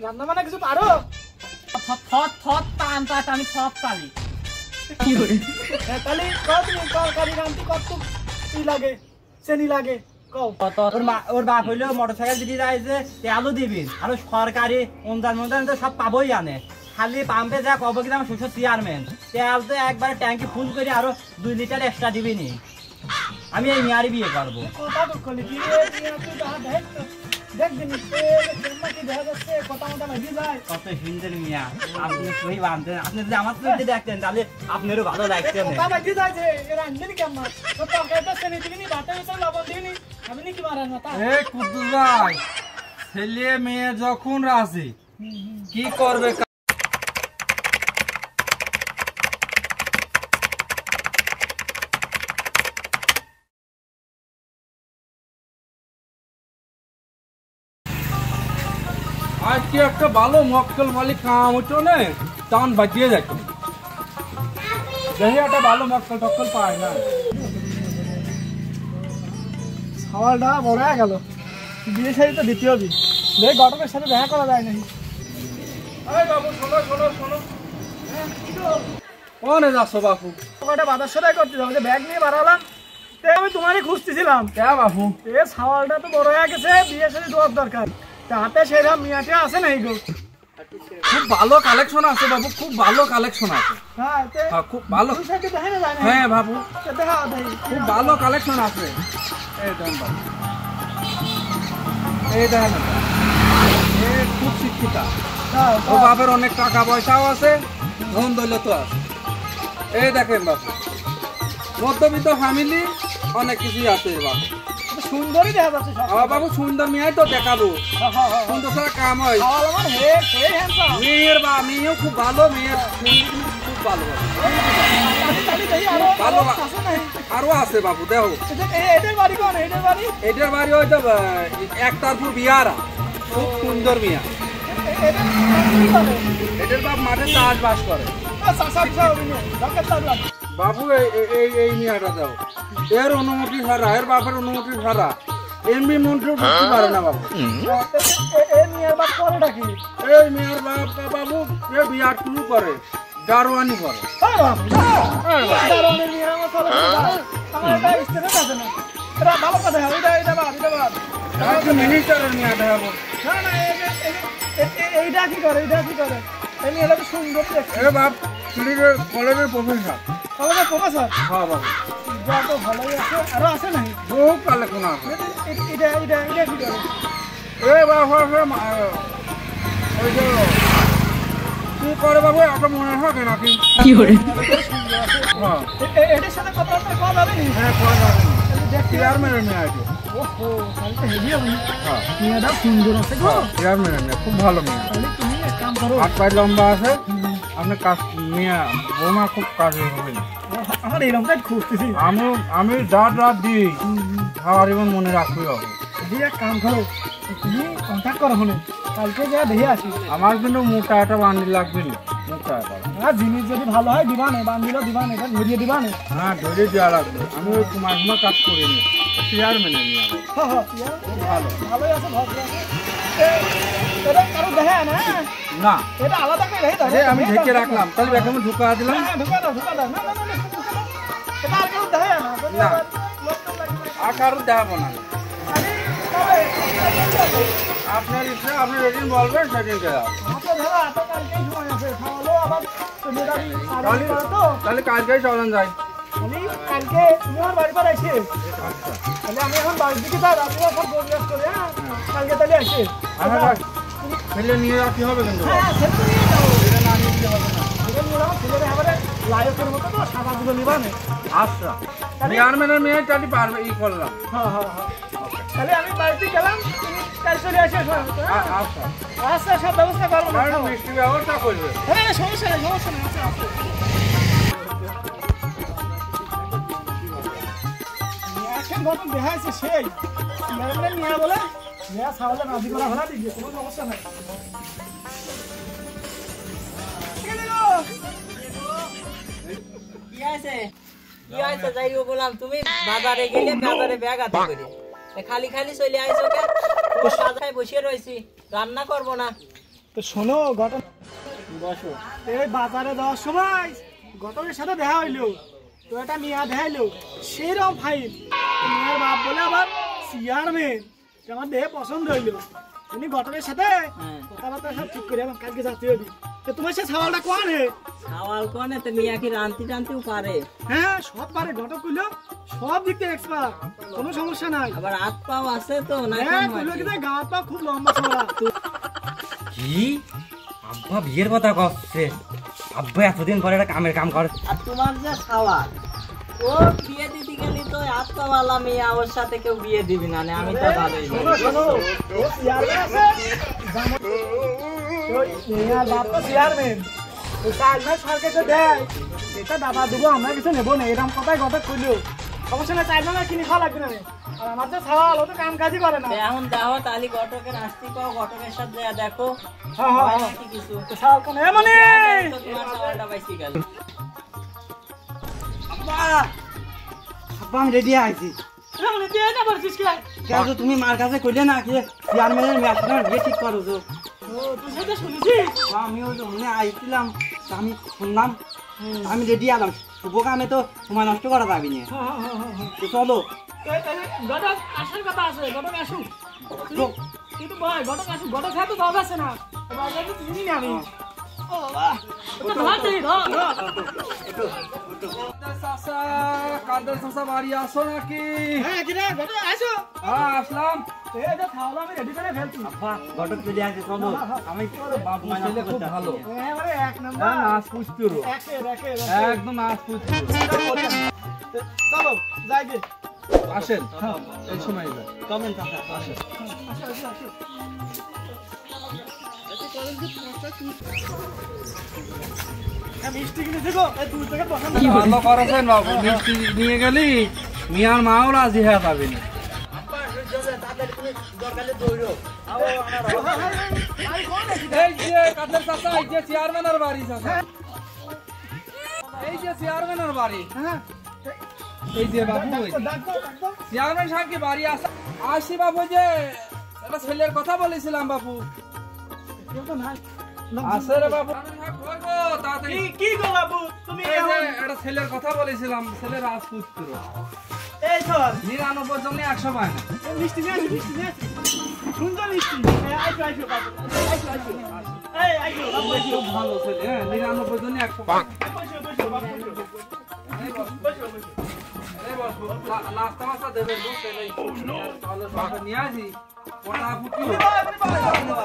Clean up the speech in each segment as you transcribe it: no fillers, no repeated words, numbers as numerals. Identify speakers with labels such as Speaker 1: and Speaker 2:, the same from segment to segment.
Speaker 1: রান্না মানে কিছু পারো?
Speaker 2: থত থত টান টানি থত টানি কি করে
Speaker 1: তাহলে কত তরকারি রান্তি কত কি লাগে চেনি লাগে কও।
Speaker 2: ওর বাপ হইলো মোটরসাইকেল দিদি যায় যে তেলও দিবি আর সরকারি অনুদান তো সব পাবোই আনে, খালি পাম্পে যা কব কিনা আমার শ্বশুর চেয়ারম্যান তেল তো একবার ট্যাঙ্কি ফুল করে আরো 2 লিটার এক্সট্রা দিবি নি। আমি এই মেয়ারি বিয়ে করবো।
Speaker 1: কথা দুঃখ নাকি দেখ দিন কি দেখা যাচ্ছে কথা মতো লাগি যায়।
Speaker 2: কত সুন্দর মিয়া, আপনি সহি বানতেন, আপনি যদি আমার চোখে দেখতেন তাহলে আপনারও ভালো লাগতেন।
Speaker 1: কথা লাগি যায় যে এরা আনবেন কেমন তো তরকারিটা চেনি দিবি নি বাটা ভিতরে লবণ দিবি নি আমি নি কি মারার মাথা।
Speaker 3: কুদ্দুস ভাই ছেলে মেয়ে যখন রাজি কি করবে আজকে একটা ভালো মক্কেল মালিক কাম হতো না টান বাজিয়ে যেত দেখি একটা ভালো মক্কেল টক্কল পায় না।
Speaker 1: সওয়ালটা বড় হয়ে গেল, বিয়ে শাড়ি তো দিতে হবে, দেখ ঘটকের সাথে দেখা করা যায় নাকি।
Speaker 3: বাবু শোনো শোনো শোনো কোনে যাচ্ছ বাপু?
Speaker 1: ওটা বাজার সদাই করতে যাবো, যে ব্যাগ নিয়ে বাড়ালাম আমি তোমারই খুঁজতেছিলাম।
Speaker 3: হ্যাঁ বাপু
Speaker 1: এ সওয়ালটা তো বড় হয়ে গেছে, বিয়ে শাড়ি দেওয়ার দরকার, হাতে সেরকম মিয়াটে আছে না এইগো।
Speaker 3: খুব ভালো কালেকশন আছে বাবু, খুব ভালো কালেকশন আছে।
Speaker 1: হ্যাঁ
Speaker 3: খুব ভালো। হ্যাঁ বাবু খুব ভালো কালেকশন আছে। এই দেন বাবু, এই দেন খুব শিক্ষিতা, ও বাপের অনেক টাকা পয়সাও আছে, ধন দৌলত আছে। এই দেখেন বাবু মধ্যবিত্ত ফ্যামিলি, অনেক কিছুই আছে বাবু।
Speaker 1: সুন্দরই দেখা যাচ্ছে
Speaker 3: বাবু সুন্দর মেয়ে তো দেখাবো, সুন্দর ছাড়া কাম হয়। মেয়েও খুব ভালো, মেয়ের খুব ভালো ভালো আরো আছে বাবু। দেখো এটার বাড়ি ওই তো একটারপুর বিহারা, খুব সুন্দর মিয়া। এটার বাপ মাঠে চাষবাস করে বাবু। এই মিয়াটা দাও, এর অনুমতি ছাড়া, এর বাপের অনুমতি ছাড়া এমনি মন্ত্রী ঢুকতে পারে না বাবু। এই মেয়ের বাপ বাবু এ বিয়ার শুরু করে, দারোয়ানি করে। মিনিস্টারের মেয়াটা যাবো।
Speaker 1: এইটা কি করে, এইটা কি করে? এই মেয়েটা তো সুন্দর দেখতে।
Speaker 3: এ বাপ কলেজের প্রফেসর।
Speaker 1: কলেজের প্রফেসর?
Speaker 3: হ্যাঁ বাবু।
Speaker 1: যা তো ভালোই আছে, আরো আছে নাকি?
Speaker 3: খুব কালেকশন আছে।
Speaker 1: এটা কি করে?
Speaker 3: এ বাপ ওই যে কি করে বাবু, একটা মনে থাকে নাকি
Speaker 2: কি করে?
Speaker 3: হ্যাঁ
Speaker 1: এটার সাথে কথাবার্তা কওয়া যাবে নি?
Speaker 3: হ্যাঁ কয় যাবে না, চেয়ারম্যানের মেয়ে আছে।
Speaker 1: ওহো, তাহলে তো হেভি হবে।
Speaker 3: হ্যাঁ
Speaker 1: মেয়েটা সুন্দর আছে গো।
Speaker 3: চেয়ারম্যানের মেয়ে, খুব ভালো মেয়ে।
Speaker 1: তাহলে তুমি এক কাম করো,
Speaker 3: হাত পায়ে লম্বা আছে, আপনার কাজ মেয়ে বৌমা খুব কাজে হবে না।
Speaker 1: আমার এরকমটাই খুঁজতেছি।
Speaker 3: আমি রাত দিই, খাওয়ার এবং মনে রাখতে হবে।
Speaker 1: দিয়ে এক কাম করো, তুমি কন্ট্যাক্ট করো হলে, কালকে যা দেখে আসি।
Speaker 3: আমার কিন্তু মোটা একটা বান্ডিল লাগবে না, মোটা একটা।
Speaker 1: আর জিনিস যদি ভালো হয় দিবা না, বান্দিলও দিবা না, এটা ধরিয়ে দিবা না।
Speaker 3: হ্যাঁ ধরে দেওয়া লাগবে, আমি ওই কুমার কাজ করি নি, চেয়ারম্যানের নিয়ে যাবো।
Speaker 1: ভালো ভালোই আছে, ভদ্র আছে। এটা কারো দেখে না,
Speaker 3: না
Speaker 1: এটা আলাদা করে দেখে
Speaker 3: আমি ঢেকে রাখলাম, তাহলে ব্যাগে আমি ঢুকা দিলাম।
Speaker 1: ঢুকা দাও না, এটা আর কেউ দেখে না।
Speaker 3: না আর কারো দেখাবো না, আপনার ইচ্ছা, আপনি যেদিন বলবেন সেদিন দেওয়া। তাহলে কালকেই চলেন যাই।
Speaker 1: কালকে তুমি আমার বাড়ি পর আসে, তাহলে আমি এখন বাড়ির দিকে যাই, রাত্রে সব বন্ধ করে। হ্যাঁ কালকে তাহলে আসে,
Speaker 3: ছেলে নিয়ে রাখতে হবে কিন্তু।
Speaker 1: হ্যাঁ সেটা নিয়ে যাবো, এটা না নিয়ে দিতে হবে না। এটা নিয়ে যাবো, ছেলেরা এবারে লায়কের মতো তো সাদাগুলো নিবা না।
Speaker 3: আচ্ছা চেয়ারম্যানের মেয়ে তাহলে পারবে ই করলাম।
Speaker 1: হ্যাঁ হ্যাঁ হ্যাঁ, তাহলে আমি বাড়িতে গেলাম, তুমি কাল চলে আসে।
Speaker 3: আচ্ছা
Speaker 1: আচ্ছা সব ব্যবস্থা করবো না,
Speaker 3: মিষ্টি ব্যবস্থা করবে।
Speaker 1: হ্যাঁ সমস্যা নেই, সমস্যা নেই। এখন ঘটন দেখা আছে সেই নিয়ে বলে নিয়ে সাহলে রাজি করা ভাড়া দিবে, কোনো সমস্যা নাই।
Speaker 2: কি আছে যাইও বললাম, তুমি বাজারে গেলে বাজারে ব্যাগ হাতে করে খালি খালি চলে আইছো কে? বাজারে বসে রয়েছি, রান্না করবো না।
Speaker 1: তো শোনো ঘটনা
Speaker 2: বসো।
Speaker 1: এই বাজারে যাওয়ার সময় ঘটকের সাথে দেখা হইলো, তো একটা মিয়া দেখাইলো সেরকম ফাইল। মিয়ার বাপ বলে আবার চেয়ারম্যান, আমার দেহে পছন্দ হইলো। তুমি ঘটকের সাথে কথাবার্তা সব ঠিক করে আমার কালকে যাতে হবি। তো তোমার সে সওয়ালটা কোন হে?
Speaker 2: সওয়াল কোনে তো মিয়া কি রান্তি টান্তিও পারে?
Speaker 1: হ্যাঁ সব পারে, ঘটক কইলো সব দিক থেকে এক্সপার্ট, কোনো সমস্যা নাই।
Speaker 2: আবার হাত পাও আছে তো না?
Speaker 1: হ্যাঁ কইলো কি গাঁত পা খুব লম্বা চওড়া।
Speaker 2: কি আব্বা বিয়ের কথা কচ্ছে? আব্বা এতদিন পরে একটা কামের কাম করে। আর তোমার যে সওয়াল, ও বিয়ে দিতে গেলি তো হাত পাওয়ালা মেয়ে, ওর সাথে কেউ বিয়ে দিবি না। আমি তো ভালোই
Speaker 1: শোনো শোনো, ও চেয়ারম্যান আছে, ওই মিয়ার বাপ তো চেয়ারম্যান, ওই চেয়ারম্যান সরকারকে দেয়, এটা দাবা দেবো, আমরা কিছু নেবো না, এরকম কথাই ঘটক কইলো। অবশ্য না চেয়ারম্যান কিনে খাওয়া লাগবে না। আর আমার তো সওয়াল, ও তো কাম কাজই করে না।
Speaker 2: এখন দেখো তাহলে ঘটকের আসতে পাও, ঘটকের সাথে দেখো
Speaker 1: হ্যাঁ হ্যাঁ হ্যাঁ,
Speaker 2: কিছু
Speaker 1: তো সওয়াল কোন এমনি
Speaker 2: তোমার সওয়ালটা পাইছি গেল।
Speaker 4: আব্বা আমি রেডি আইছি।
Speaker 1: এমনি দিয়ে না বলছিস কি?
Speaker 4: কেন তুমি মার কাছে কইলে না কি চেয়ারম্যানের ম্যাচটা বিয়ে ঠিক করো তো?
Speaker 1: ও তুই সেটা শুনেছিস?
Speaker 4: আমিও তো মনে আইছিলাম, আমি শুনলাম, আমি রেডি আলাম। শুভ কামে তো সময় নষ্ট করা যাবি না,
Speaker 1: হ্যাঁ হ্যাঁ হ্যাঁ হ্যাঁ,
Speaker 4: তো চলো।
Speaker 1: ঘটক আসার কথা আছে, ঘটক আসুক। কিন্তু ভাই ঘটক আসুক, ঘটক হ্যাঁ তো দশ আছে না, বাজারে তো চিনি না আমি। ও বাবা, ওটা ধর তুই, ধর ধর।
Speaker 3: কাদের চাচা বাড়ি আসো নাকি?
Speaker 1: হ্যাঁ কি রে ঘটক আসো।
Speaker 3: হ্যাঁ আসলাম।
Speaker 1: এটা খাওয়া আমি রেডি করে ফেলছি।
Speaker 4: আব্বা ঘটক যদি আসে চলো, আমি
Speaker 3: বাবু ছেলে খুব ভালো,
Speaker 1: এবারে এক নাম্বার
Speaker 3: হ্যাঁ নাচ পুষতুরো, একদম নাচ পুষতুরো।
Speaker 1: চলো যাই গে।
Speaker 3: আসেন এই সময় যাই।
Speaker 4: চলেন চাচা, আসেন।
Speaker 1: মিষ্টি কিনে দেবো, এই দুই থেকে পছন্দ।
Speaker 3: ভালো করেছেন বাবু, মিষ্টি নিয়ে গেলি মিয়ার মাও রাজি হয়ে যাবে না। এই যে কাদের চাচা, এই যে চেয়ারম্যানের বাড়ি চাচা, এই যে চেয়ারম্যানের বাড়ি,
Speaker 1: হ্যাঁ
Speaker 3: এই যে বাবু
Speaker 1: ডাকবো ডাকবো।
Speaker 3: চেয়ারম্যান সাহেব কি বাড়ি আসা? আসি বাবু, যে একটা ছেলের কথা বলেছিলাম বাবু।
Speaker 1: কেউ তো নাই।
Speaker 3: আছে রে বাবু, কই গো তাড়াতাড়ি।
Speaker 1: কি গো বাবু তুমি?
Speaker 3: এই যে একটা ছেলের কথা বলেছিলাম, ছেলে রাজপুত্র,
Speaker 1: এই ধর
Speaker 3: 99 জনে 100 পায় না।
Speaker 1: মিষ্টি নিয়ে আসি, মিষ্টি নিয়ে আসি। সুন্দর মিষ্টি। আইসো আইসো বাবু, আইসো আইসো। এই আইসো বাবু, আইসো।
Speaker 3: খুব ভালো ছেলে, হ্যাঁ 99 জনে 100 পায় না।
Speaker 1: বসো বসো বাবু, বসো।
Speaker 3: এই বস,
Speaker 1: বসো বসো।
Speaker 3: এই বস, নাস্তা মাস্তা দেবে বুঝতে এই তাহলে সব নিয়ে আসি। ওটা ফুটি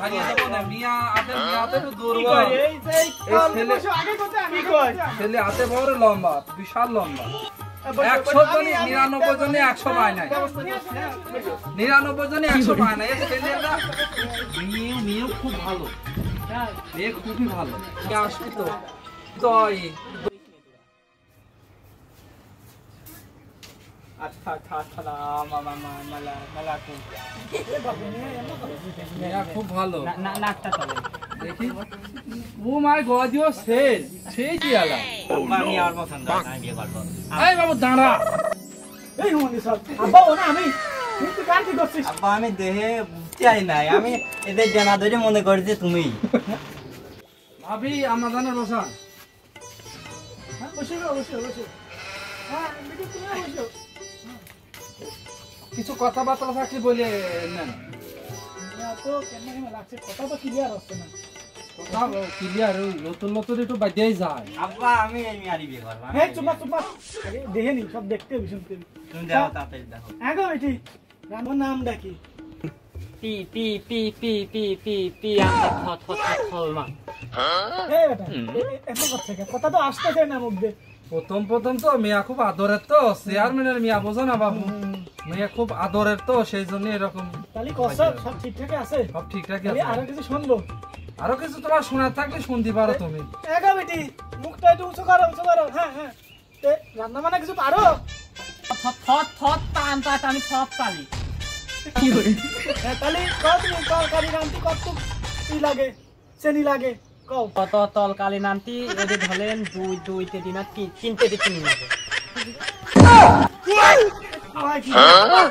Speaker 3: ভাজিয়ে দেবো না, মিয়া হাতে তো দুর্বল,
Speaker 1: এই যে
Speaker 3: ছেলে
Speaker 1: আগে কথা আমি কই।
Speaker 3: ছেলে হাতে বড় লম্বা, বিশাল লম্বা। 100 জনে 99 জনে 100 পায় নাই, 99 জনে 100 পায় না। এই ছেলেটা মেয়ে খুব ভালো, মেয়ে খুবই ভালো। কে আসবি তো
Speaker 2: আচ্ছা আচ্ছা আচ্ছা মামা মালা মালা
Speaker 3: মেয়ে খুব ভালো।
Speaker 2: না নাকটা চলে
Speaker 3: দেখি, ও মাই গড, ইউ সেই কি আলা।
Speaker 2: আব্বা আমি আর পছন্দ না, আমি বিয়ে করবো।
Speaker 3: এই বাবু দাঁড়া।
Speaker 1: এই হুমনি সব আব্বা ও না আমি, তুই কার কি করছিস?
Speaker 4: আব্বা আমি দেহে চাই নাই, আমি এদের জানা ধরে মনে করি যে তুমি।
Speaker 3: ভাবি আমার জানার বসা।
Speaker 1: হ্যাঁ বসে গো, বসে বসে। হ্যাঁ দেখি তুমি বসো।
Speaker 3: কিছু কথাবার্তা থাকলে বলে নেন।
Speaker 1: তো কেমন কেমন লাগছে, কথা তো ক্লিয়ার হচ্ছে না।
Speaker 3: কথা ক্লিয়ার, ওই নতুন নতুন একটু বাজেই যায়।
Speaker 4: আব্বা আমি এই মেয়ারি বিয়ে করবো।
Speaker 1: হ্যাঁ চুপা চুপা, আগে দেখে নি সব দেখতে হবে শুনতে হবে।
Speaker 4: তুমি দেখো তাড়াতাড়ি দেখো।
Speaker 1: আগে বেটি রামর নাম ডাকি।
Speaker 2: P P P P P P P আচ্ছা থ থ থ মা।
Speaker 1: এই বেটা এমন করছে কেন? কথা তো আসতেছে না মুখ দিয়ে।
Speaker 3: প্রথম প্রথম তো মেয়া খুব আদরের, তো চেয়ারম্যানের মেয়া বোঝো না বাবু, মেয়া খুব আদরের, তো সেই জন্য এরকম।
Speaker 1: তাহলে কষ্ট সব ঠিকঠাক আছে?
Speaker 3: সব ঠিকঠাক
Speaker 1: তাহলে
Speaker 3: আছে।
Speaker 1: আরো কিছু শুনবো।
Speaker 3: আরো কিছু তোমার শোনার থাকলে শুনতে পারো তুমি।
Speaker 1: এগো বেটি মুখটা একটু উঁচু করো, উঁচু করো। হ্যাঁ হ্যাঁ, রান্না বান্না কিছু পারো?
Speaker 2: থত থত টান টান আমি থত পারি।
Speaker 1: হ্যাঁ তাহলে কও তুমি তরকারি রান্তি কত কি লাগে, চেনি লাগে কও।
Speaker 2: কত তলকালি নান্তি এদের ধরেন দুই দিন আর তিনটে চিনি লাগে।
Speaker 1: হয় কি?
Speaker 4: আব্বা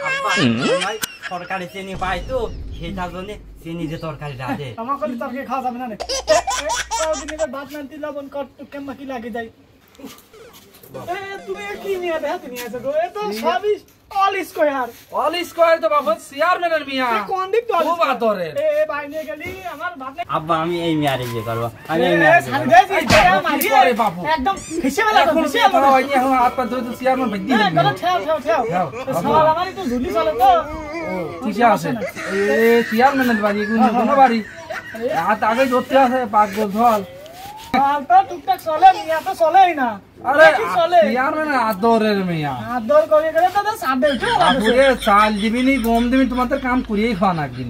Speaker 4: সরকারি চেনি পাই তো, সেই জন্য
Speaker 2: চিনি যে তরকারি রাতে
Speaker 1: আমার খালি তরকারি খাওয়া যাবে না রে ভাত নানতে লবণ কট কেমন কি লাগে যায় তুমি কি নিয়ে দেখা তুমি আছে গো এ তো সবই অল স্কয়ার
Speaker 3: অল স্কয়ার তো বাবা চেয়ারম্যানের মিয়া
Speaker 1: কোন দিক তো
Speaker 3: খুব আদরের
Speaker 1: এ ভাই নিয়ে গেলি আমার ভাত
Speaker 2: আব্বা আমি এই মেয়ারে বিয়ে করবো আমি এই মেয়ারে
Speaker 1: একদম ফিসে বেলা তো ফিসে বেলা
Speaker 3: হয়নি এখন হাত পা ধরে তো চেয়ারম্যান ভাই দিবেন
Speaker 1: গলা ঠেও ঠেও ঠেও সবাই আমারই তো ঝুলি চলে তো
Speaker 3: ঠিক আছে এ চেয়ারম্যানের বাড়ি কোন বাড়ি হাত আগে ধরতে আছে পাক গোল ধল
Speaker 1: আর তো টুকটাক চলে মিয়া তো চলেই না
Speaker 3: আরে
Speaker 1: কি চলে
Speaker 3: চেয়ারম্যানের আদরের মিয়া
Speaker 1: আদর করে গেলে তো সাদে উঠে
Speaker 3: আপুরে চাল দিবিনি গম দিবি তোমাদের কাম করিয়েই খাওয়া না একদিন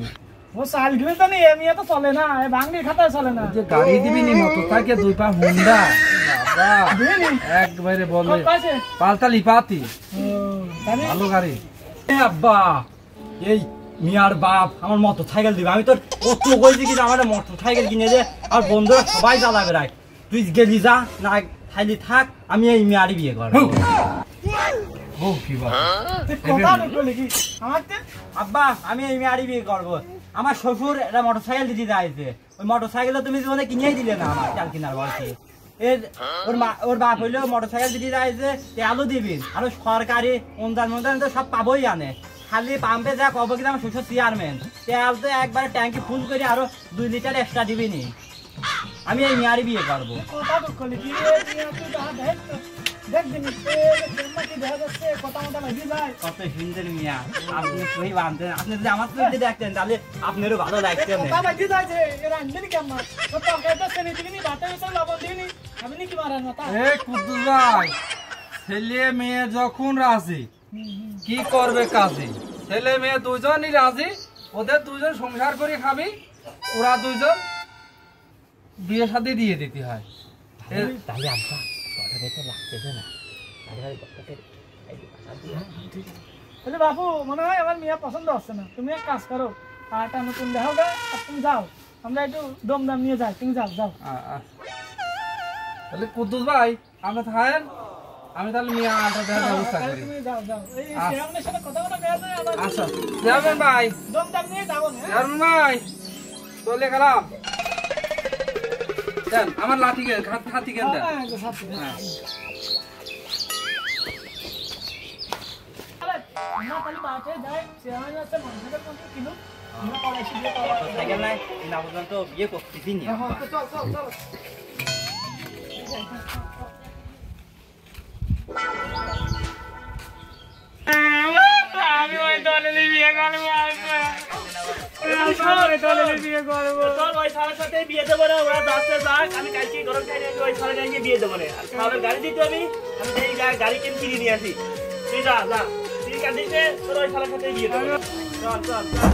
Speaker 1: ও সাল ঘিরে তো নেই মিয়া তো চলে না এ বাংলির খাতায় চলে না
Speaker 3: যে গাড়ি দিবিনি মতো থাকে দুই পা হুন্ডা বাবা
Speaker 1: দিনি
Speaker 3: একবারে বলে
Speaker 1: পাশে
Speaker 3: পাল্টা লিপাতি
Speaker 1: ও তানি
Speaker 3: ভালো গাড়ি
Speaker 2: এ আব্বা এই মিয়ার বাপ আমার মোটর সাইকেল দিবে আমি তোর কত কইছি কি আমার মোটর সাইকেল কিনে দে আর বন্ধুরা সবাই জ্বালাবে রাখ তুই গেলি যা না খাইলি থাক আমি এই মিয়ারই বিয়ে করবো
Speaker 3: ও কি বাবা
Speaker 1: কথা বলি কি আমারতে
Speaker 2: আব্বা আমি এই মেয়ারই বিয়ে করবো আমার শ্বশুর একটা মোটর সাইকেল দিতে যাইছে ওই মোটর সাইকেলটা তুমি জীবনে কিনেই দিলে না আমার চাল কিনার বলছি ওর বাপ হইলেও মোটর সাইকেল দিতে যাইছে তেলও দিবি আর সরকারি অনুদান তো সব পাবোই আনে খালি পাম্পে যা কব কি আমার শ্বশুর চেয়ারম্যান তেল তো একবারে ট্যাঙ্কি ফুল করে আরো 2 লিটার এক্সট্রা দিবি নি আমি এই মেয়ারই বিয়ে করবো
Speaker 1: কথা বলি কি মিয়া তুই দেখা দেখ দেখ দিনি কেমন কি দেখা যাচ্ছে কথা মতো লাগি যায়
Speaker 2: কত সুন্দর মিয়া আপনি সই বাঁধতেন আপনি যদি আমার চোখে দেখতেন তাহলে আপনারও ভালো লাগতো না
Speaker 1: কথা লাগি যায় যে এরা আনবেনি কেমন তো তরকারিটা সেনে দিবি ভাতে ভিতরে লবণ দিবি আমি কি মারার মাথা
Speaker 3: এ কুদ্দুস ভাই ছেলে মেয়ে যখন রাজি কি করবে কাজে ছেলে মেয়ে দুজনই রাজি ওদের দুজন সংসার করে খাবি ওরা দুজন বিয়ে শাদী দিয়ে দিতে হয়
Speaker 2: তাহলে আব্বা কথাটা তো লাগতেছে না
Speaker 1: তাহলে বাবু মনে হয় আমার মিয়া পছন্দ হচ্ছে না তুমি এক কাজ করো আর একটা নতুন দেখাও গে আর তুমি যাও আমরা একটু দমদম নিয়ে যাই তুমি যাও যাও
Speaker 3: তাহলে কুদ্দুস ভাই আমরা থাকেন আমি তাহলে মিয়া আটা দেওয়ার ব্যবস্থা করি
Speaker 1: তুমি যাও যাও এই চেয়ারম্যানের সাথে কথা বলা গেছে আবার
Speaker 3: আচ্ছা চেয়ারম্যান ভাই
Speaker 1: দমদম নিয়ে যাবো না
Speaker 3: চেয়ারম্যান ভাই চলে গেলাম দেন আমার লাঠি কেন হাতি কেন দেন হ্যাঁ
Speaker 1: আমরা খালি মাঠে যাই চেয়ারম্যান আছে মানুষের কোন কিলো আমরা পড়াইছি দিয়ে পাওয়া
Speaker 2: সাইকেল নাই না পর্যন্ত বিয়ে করতেছি না
Speaker 1: চল চল চল আমি ওই দলে বিয়ে করবো বিয়ে করবো
Speaker 5: তোর ওই সালের সাথে বিয়ে দেবো না ওরা যাচ্ছে যাক আমি কালকে গরম খাই ওই সালের গাড়ি বিয়ে দেবো না আর সালের গাড়ি দিতে আমি সেই গাড়ি কিনে নিয়ে আসি তুই যা যা তুই কাঁদিতে তোর ওই সালের সাথে বিয়ে দেবো চল চল চল